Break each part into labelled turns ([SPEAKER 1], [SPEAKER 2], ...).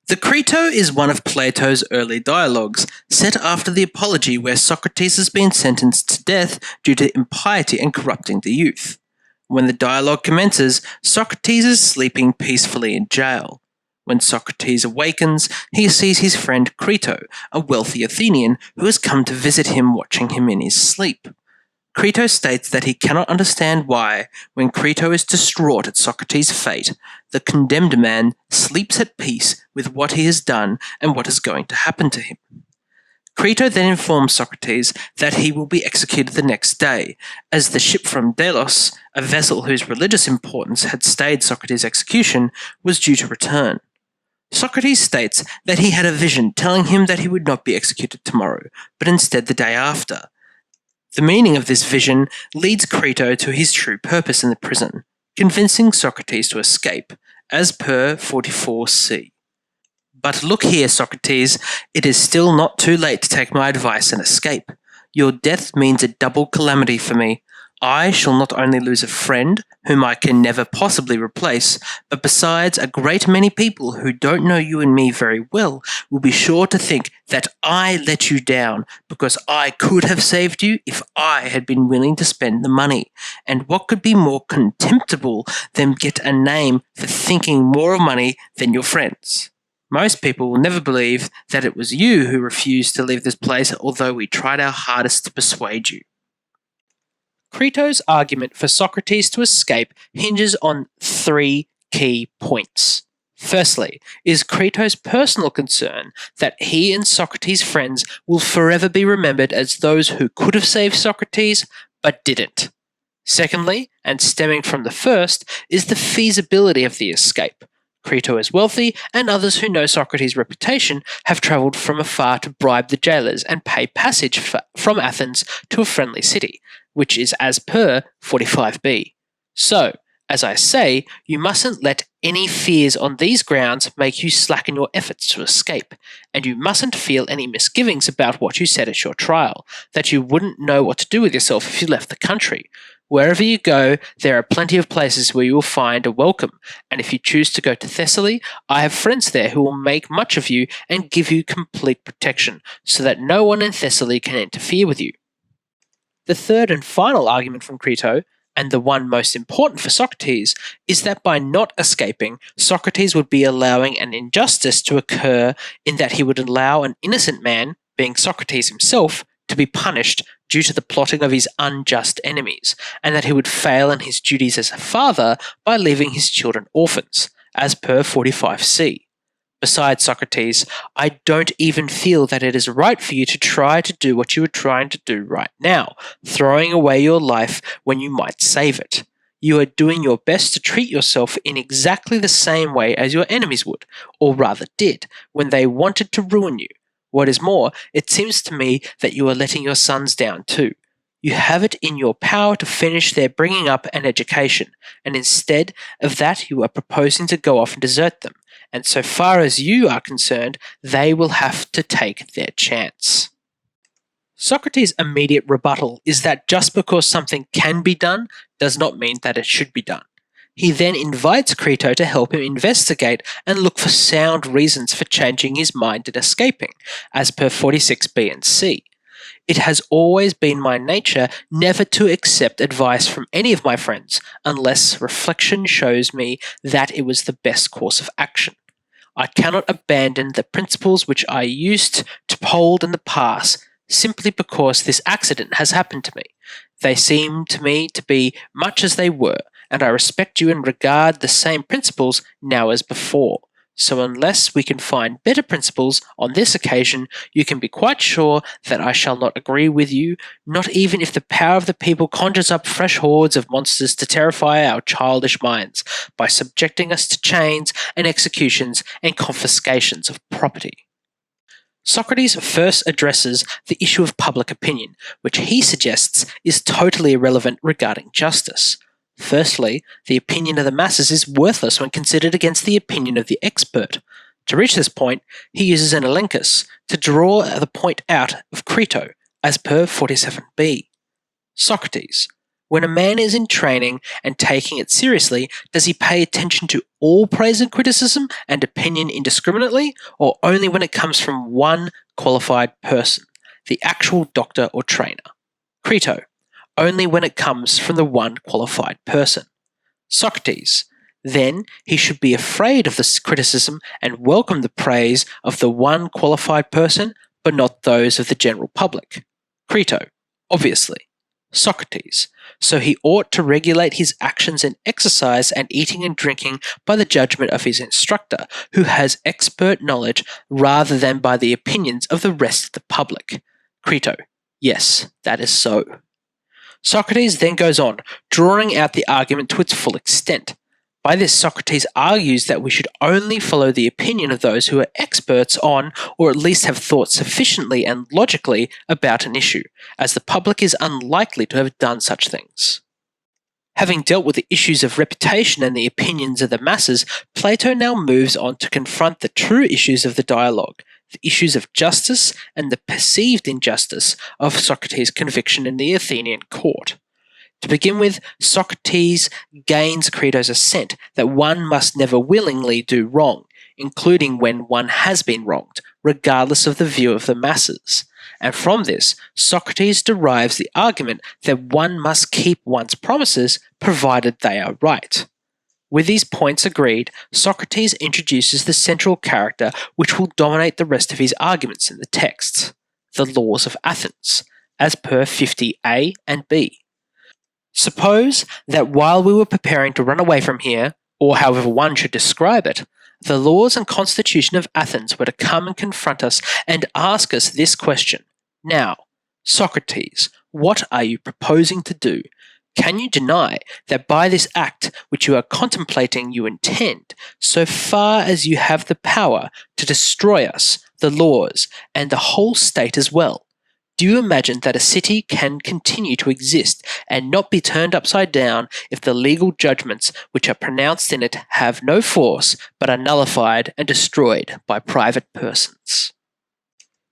[SPEAKER 1] The Crito is one of Plato's early dialogues, set after the Apology where Socrates has been sentenced to death due to impiety and corrupting the youth. When the dialogue commences, Socrates is sleeping peacefully in jail. When Socrates awakens, he sees his friend Crito, a wealthy Athenian who has come to visit him, watching him in his sleep. Crito states that he cannot understand why, when Crito is distraught at Socrates' fate, the condemned man sleeps at peace with what he has done and what is going to happen to him. Crito then informs Socrates that he will be executed the next day, as the ship from Delos, a vessel whose religious importance had stayed Socrates' execution, was due to return. Socrates states that he had a vision telling him that he would not be executed tomorrow, but instead the day after. The meaning of this vision leads Crito to his true purpose in the prison, convincing Socrates to escape, as per 44c. But look here, Socrates, it is still not too late to take my advice and escape. Your death means a double calamity for me. I shall not only lose a friend, whom I can never possibly replace, but besides, a great many people who don't know you and me very well will be sure to think that I let you down because I could have saved you if I had been willing to spend the money. And what could be more contemptible than get a name for thinking more of money than your friends? Most people will never believe that it was you who refused to leave this place, although we tried our hardest to persuade you. Crito's argument for Socrates to escape hinges on three key points. Firstly, is Crito's personal concern that he and Socrates' friends will forever be remembered as those who could have saved Socrates, but didn't. Secondly, and stemming from the first, is the feasibility of the escape. Crito is wealthy, and others who know Socrates' reputation have travelled from afar to bribe the jailers and pay passage from Athens to a friendly city, which is as per 45b. So, as I say, you mustn't let any fears on these grounds make you slacken your efforts to escape, and you mustn't feel any misgivings about what you said at your trial, that you wouldn't know what to do with yourself if you left the country. Wherever you go, there are plenty of places where you will find a welcome, and if you choose to go to Thessaly, I have friends there who will make much of you and give you complete protection, so that no one in Thessaly can interfere with you. The third and final argument from Crito, and the one most important for Socrates, is that by not escaping, Socrates would be allowing an injustice to occur in that he would allow an innocent man, being Socrates himself, to be punished due to the plotting of his unjust enemies, and that he would fail in his duties as a father by leaving his children orphans, as per 45c. Besides, Socrates, I don't even feel that it is right for you to try to do what you are trying to do right now, throwing away your life when you might save it. You are doing your best to treat yourself in exactly the same way as your enemies would, or rather did, when they wanted to ruin you. What is more, it seems to me that you are letting your sons down too. You have it in your power to finish their bringing up and education, and instead of that you are proposing to go off and desert them. And so far as you are concerned, they will have to take their chance. Socrates' immediate rebuttal is that just because something can be done does not mean that it should be done. He then invites Crito to help him investigate and look for sound reasons for changing his mind and escaping, as per 46b and c. It has always been my nature never to accept advice from any of my friends, unless reflection shows me that it was the best course of action. I cannot abandon the principles which I used to hold in the past simply because this accident has happened to me. They seem to me to be much as they were, and I respect you and regard the same principles now as before. So unless we can find better principles on this occasion, you can be quite sure that I shall not agree with you, not even if the power of the people conjures up fresh hordes of monsters to terrify our childish minds by subjecting us to chains and executions and confiscations of property. Socrates first addresses the issue of public opinion, which he suggests is totally irrelevant regarding justice. Firstly, the opinion of the masses is worthless when considered against the opinion of the expert. To reach this point, he uses an elenchus to draw the point out of Crito, as per 47b. Socrates, When a man is in training and taking it seriously, does he pay attention to all praise and criticism and opinion indiscriminately, or only when it comes from one qualified person, the actual doctor or trainer? Crito, only when it comes from the one qualified person. Socrates, then he should be afraid of this criticism and welcome the praise of the one qualified person, but not those of the general public. Crito, obviously. Socrates, so he ought to regulate his actions and exercise and eating and drinking by the judgment of his instructor, who has expert knowledge, rather than by the opinions of the rest of the public. Crito, yes, that is so. Socrates then goes on, drawing out the argument to its full extent. By this, Socrates argues that we should only follow the opinion of those who are experts on, or at least have thought sufficiently and logically about an issue, as the public is unlikely to have done such things. Having dealt with the issues of reputation and the opinions of the masses, Plato now moves on to confront the true issues of the dialogue, the issues of justice and the perceived injustice of Socrates' conviction in the Athenian court. To begin with, Socrates gains Crito's assent that one must never willingly do wrong, including when one has been wronged, regardless of the view of the masses. And from this, Socrates derives the argument that one must keep one's promises provided they are right. With these points agreed, Socrates introduces the central character which will dominate the rest of his arguments in the texts, the laws of Athens, as per 50a and b. Suppose that while we were preparing to run away from here, or however one should describe it, the laws and constitution of Athens were to come and confront us and ask us this question. Now, Socrates, what are you proposing to do? Can you deny that by this act which you are contemplating you intend, so far as you have the power, to destroy us, the laws, and the whole state as well? Do you imagine that a city can continue to exist and not be turned upside down if the legal judgments which are pronounced in it have no force, but are nullified and destroyed by private persons?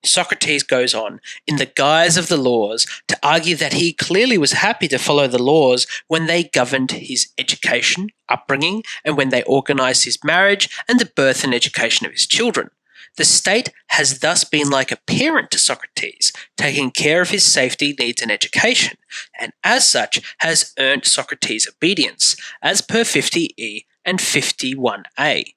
[SPEAKER 1] Socrates goes on, in the guise of the laws, to argue that he clearly was happy to follow the laws when they governed his education, upbringing, and when they organized his marriage and the birth and education of his children. The state has thus been like a parent to Socrates, taking care of his safety, needs, and education, and as such has earned Socrates' obedience, as per 50e and 51a.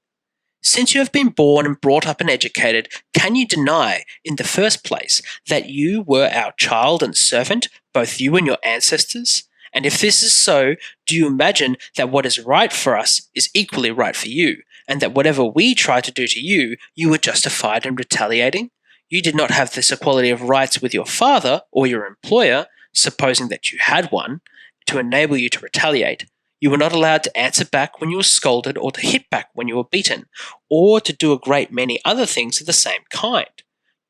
[SPEAKER 1] Since you have been born and brought up and educated, can you deny, in the first place, that you were our child and servant, both you and your ancestors? And if this is so, do you imagine that what is right for us is equally right for you, and that whatever we try to do to you, you were justified in retaliating? You did not have this equality of rights with your father or your employer, supposing that you had one, to enable you to retaliate. You were not allowed to answer back when you were scolded or to hit back when you were beaten, or to do a great many other things of the same kind.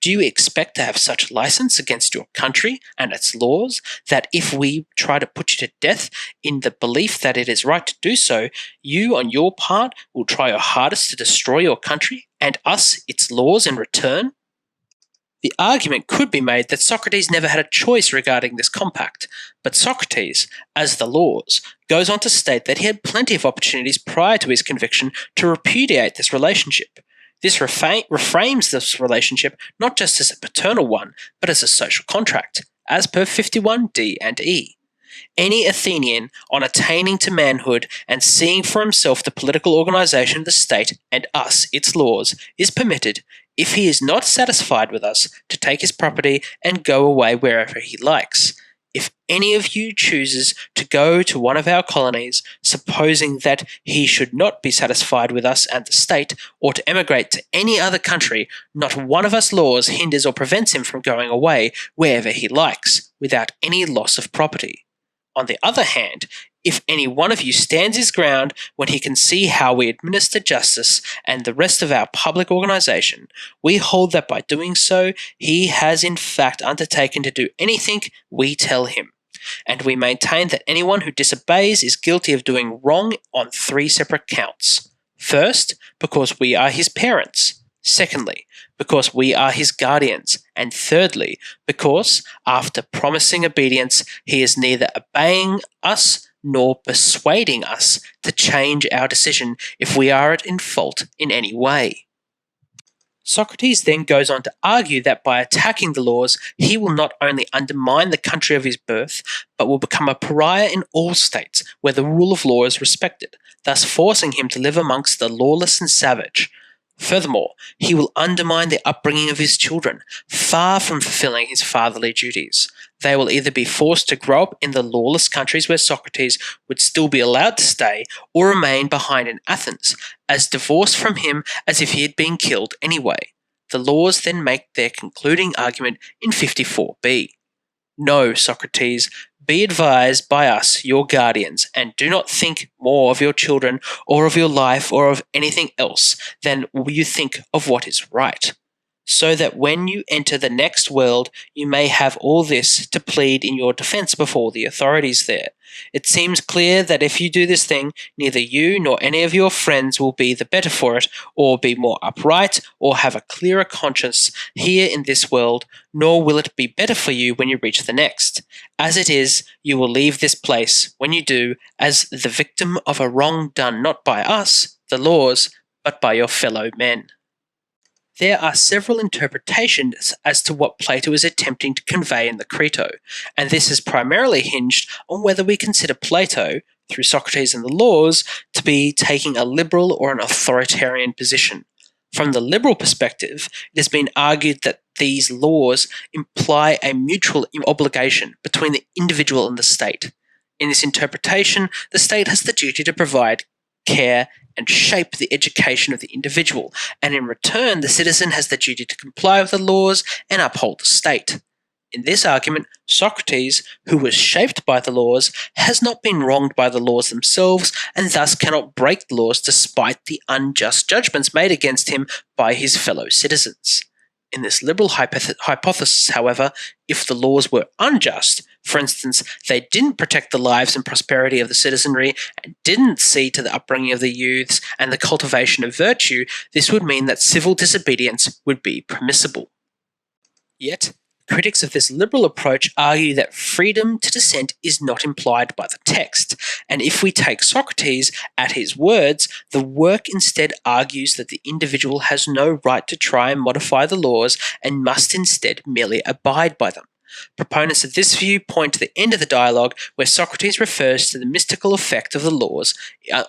[SPEAKER 1] Do you expect to have such license against your country and its laws that if we try to put you to death in the belief that it is right to do so, you on your part will try your hardest to destroy your country and us its laws in return? The argument could be made that Socrates never had a choice regarding this compact, but Socrates, as the laws, goes on to state that he had plenty of opportunities prior to his conviction to repudiate this relationship. This reframes this relationship not just as a paternal one, but as a social contract, as per 51d and e. Any Athenian, on attaining to manhood and seeing for himself the political organization of the state and us, its laws, is permitted, if he is not satisfied with us, to take his property and go away wherever he likes. If any of you chooses to go to one of our colonies, supposing that he should not be satisfied with us and the state, or to emigrate to any other country, not one of us laws hinders or prevents him from going away wherever he likes, without any loss of property. On the other hand, if any one of you stands his ground when he can see how we administer justice and the rest of our public organization, we hold that by doing so, he has in fact undertaken to do anything we tell him. And we maintain that anyone who disobeys is guilty of doing wrong on 3 separate counts. First, because we are his parents. Secondly, because we are his guardians. And thirdly, because, after promising obedience, he is neither obeying us nor persuading us to change our decision if we are in fault in any way. Socrates then goes on to argue that by attacking the laws, he will not only undermine the country of his birth, but will become a pariah in all states where the rule of law is respected, thus forcing him to live amongst the lawless and savage. Furthermore, he will undermine the upbringing of his children, far from fulfilling his fatherly duties. They will either be forced to grow up in the lawless countries where Socrates would still be allowed to stay, or remain behind in Athens, as divorced from him as if he had been killed anyway. The laws then make their concluding argument in 54b. No, Socrates, be advised by us, your guardians, and do not think more of your children or of your life or of anything else than you think of what is right, so that when you enter the next world, you may have all this to plead in your defense before the authorities there. It seems clear that if you do this thing, neither you nor any of your friends will be the better for it, or be more upright, or have a clearer conscience here in this world, nor will it be better for you when you reach the next. As it is, you will leave this place, when you do, as the victim of a wrong done not by us, the laws, but by your fellow men. There are several interpretations as to what Plato is attempting to convey in the Crito, and this is primarily hinged on whether we consider Plato, through Socrates and the laws, to be taking a liberal or an authoritarian position. From the liberal perspective, it has been argued that these laws imply a mutual obligation between the individual and the state. In this interpretation, the state has the duty to provide care and shape the education of the individual, and in return the citizen has the duty to comply with the laws and uphold the state. In this argument, Socrates, who was shaped by the laws, has not been wronged by the laws themselves, and thus cannot break the laws despite the unjust judgments made against him by his fellow citizens. In this liberal hypothesis, however, if the laws were unjust, for instance, they didn't protect the lives and prosperity of the citizenry and didn't see to the upbringing of the youths and the cultivation of virtue, this would mean that civil disobedience would be permissible. Yet, critics of this liberal approach argue that freedom to dissent is not implied by the text, and if we take Socrates at his words, the work instead argues that the individual has no right to try and modify the laws and must instead merely abide by them. Proponents of this view point to the end of the dialogue where Socrates refers to the mystical effect of the laws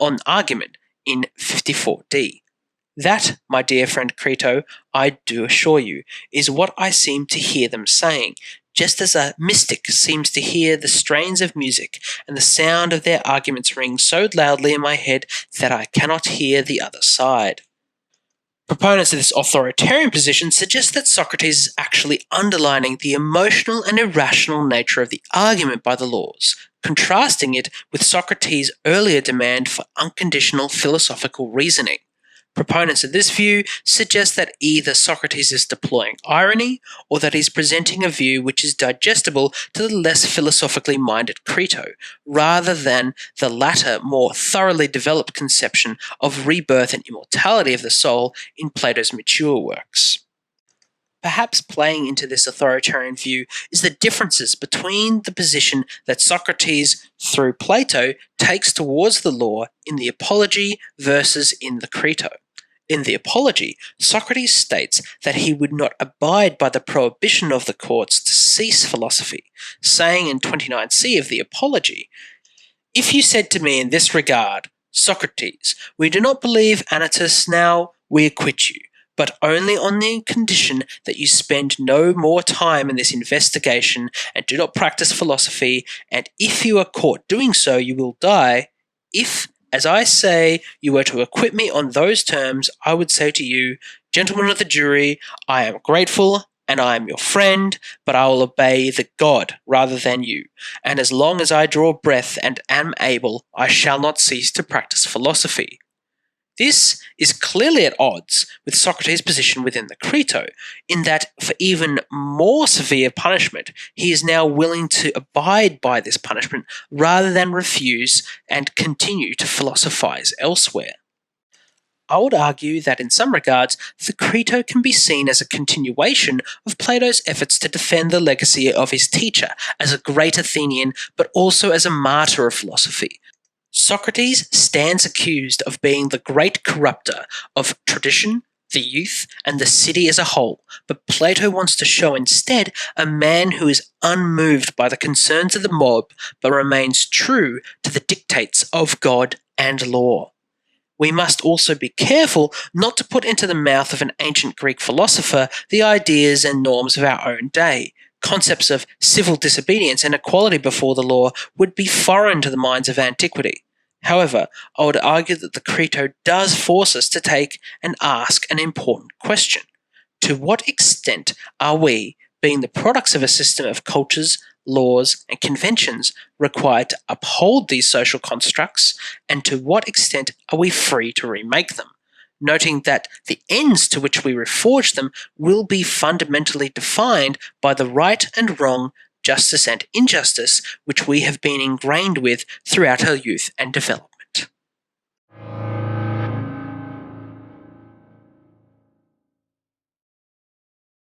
[SPEAKER 1] on argument in 54d. That, my dear friend Crito, I do assure you, is what I seem to hear them saying, just as a mystic seems to hear the strains of music, and the sound of their arguments ring so loudly in my head that I cannot hear the other side. Proponents of this authoritarian position suggest that Socrates is actually underlining the emotional and irrational nature of the argument by the laws, contrasting it with Socrates' earlier demand for unconditional philosophical reasoning. Proponents of this view suggest that either Socrates is deploying irony, or that he's presenting a view which is digestible to the less philosophically minded Crito, rather than the latter more thoroughly developed conception of rebirth and immortality of the soul in Plato's mature works. Perhaps playing into this authoritarian view is the differences between the position that Socrates, through Plato, takes towards the law in the Apology versus in the Crito. In the Apology, Socrates states that he would not abide by the prohibition of the courts to cease philosophy, saying in 29c of the Apology, "If you said to me in this regard, Socrates, we do not believe Anytus now, we acquit you, but only on the condition that you spend no more time in this investigation and do not practice philosophy, and if you are caught doing so, you will die. If, as I say, you were to acquit me on those terms, I would say to you, gentlemen of the jury, I am grateful and I am your friend, but I will obey the God rather than you, and as long as I draw breath and am able, I shall not cease to practice philosophy." This is clearly at odds with Socrates' position within the Crito, in that for even more severe punishment, he is now willing to abide by this punishment rather than refuse and continue to philosophize elsewhere. I would argue that in some regards, the Crito can be seen as a continuation of Plato's efforts to defend the legacy of his teacher as a great Athenian, but also as a martyr of philosophy. Socrates stands accused of being the great corrupter of tradition, the youth, and the city as a whole, but Plato wants to show instead a man who is unmoved by the concerns of the mob, but remains true to the dictates of God and law. We must also be careful not to put into the mouth of an ancient Greek philosopher the ideas and norms of our own day. Concepts of civil disobedience and equality before the law would be foreign to the minds of antiquity. However, I would argue that the Crito does force us to take and ask an important question. To what extent are we, being the products of a system of cultures, laws, and conventions, required to uphold these social constructs, and to what extent are we free to remake them? Noting that the ends to which we reforge them will be fundamentally defined by the right and wrong, justice and injustice, which we have been ingrained with throughout our youth and development.